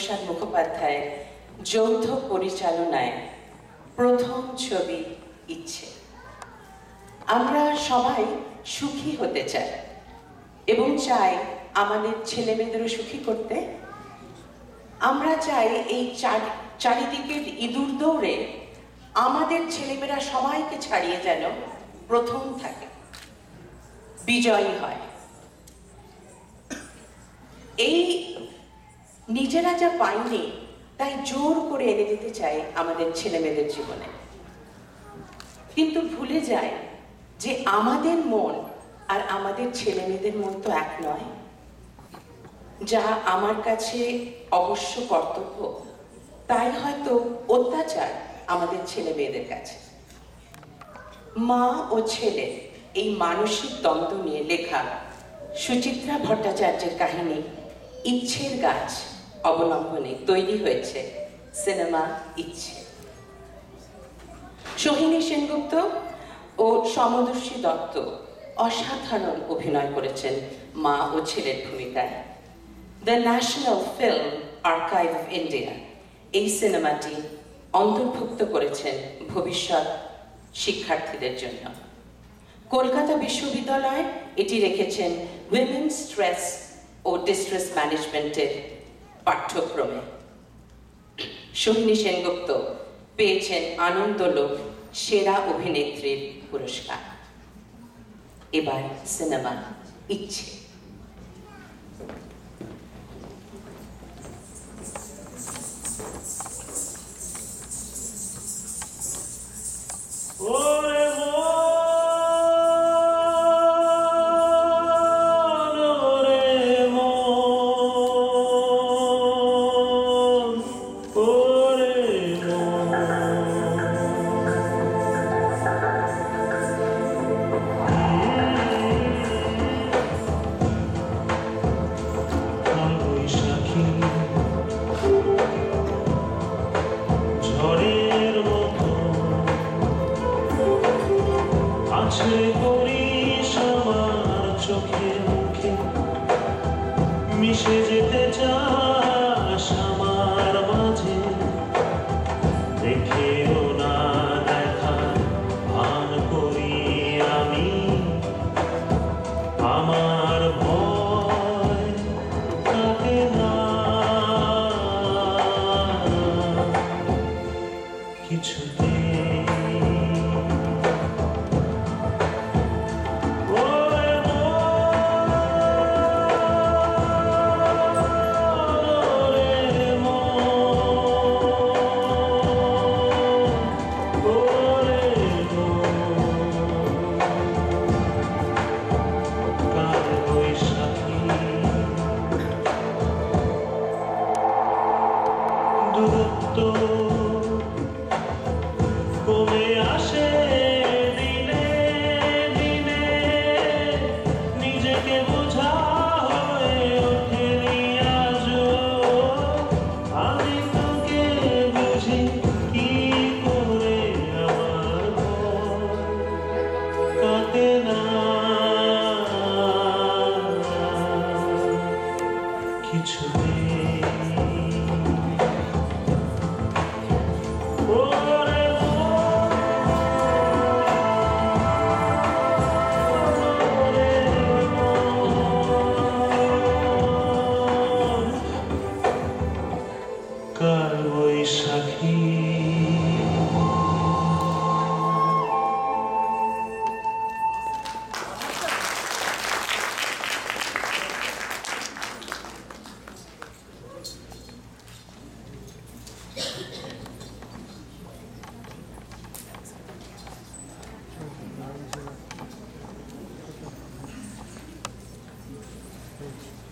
প্রসাদ মুখোপাধ্যায়ের যৌথ পরিচালনায় প্রথম ছবি ইচ্ছে। আমরা সবাই সুখী হতে চাই এবং চাই আমাদের ছেলেমেয়েদেরও সুখী করতে। আমরা চাই এই চারিদিকের ইঁদুর দৌড়ে আমাদের ছেলেমেয়েরা সবাইকে ছাড়িয়ে যেন প্রথম থাকে, বিজয়ী হয়। এই নিজেরা যা পাইনি তাই জোর করে এনে দিতে চাই আমাদের ছেলেমেয়েদের জীবনে, কিন্তু ভুলে যায় যে আমাদের মন আর আমাদের ছেলেমেয়েদের মন তো এক নয়। যা আমার কাছে অবশ্য কর্তব্য, তাই হয়তো অত্যাচার আমাদের ছেলে মেয়েদের কাছে। মা ও ছেলে এই মানসিক দ্বন্দ্ব নিয়ে লেখা সুচিত্রা ভট্টাচার্যের কাহিনী ইচ্ছের গাছ অবলম্বনে তৈরি হয়েছে সিনেমা ইচ্ছে। সোহিনী সেনগুপ্ত ও সমদর্শী দত্ত অসাধারণ অভিনয় করেছেন মা ও ছেলের ভূমিকায়। The national film archive of India এই সিনেমাটি অন্তর্ভুক্ত করেছেন ভবিষ্যৎ শিক্ষার্থীদের জন্য। কলকাতা বিশ্ববিদ্যালয় এটি রেখেছেন উইমেন স্ট্রেস ও ডিস্ট্রেস ম্যানেজমেন্টের পাঠ্যক্রমে। সোহিনী সেনগুপ্ত পেয়েছেন আনন্দলোক সেরা অভিনেত্রীর পুরস্কার। এবার সিনেমা ইচ্ছে। মিশে যেতে চাস আমার মাঝে, দেখেও না দেখা ভান করি আমি, আমার ভয় থাকে না কিছুতে। দূরত্ব কমে আসে দিনে দিনে, নিজেকে বোঝা হয়ে ওঠেনি আজও। আমি তোকে বুঝি কি করে, আমার ভয় কাটে না কিছুতে। কাল বৈশাখী Thank you.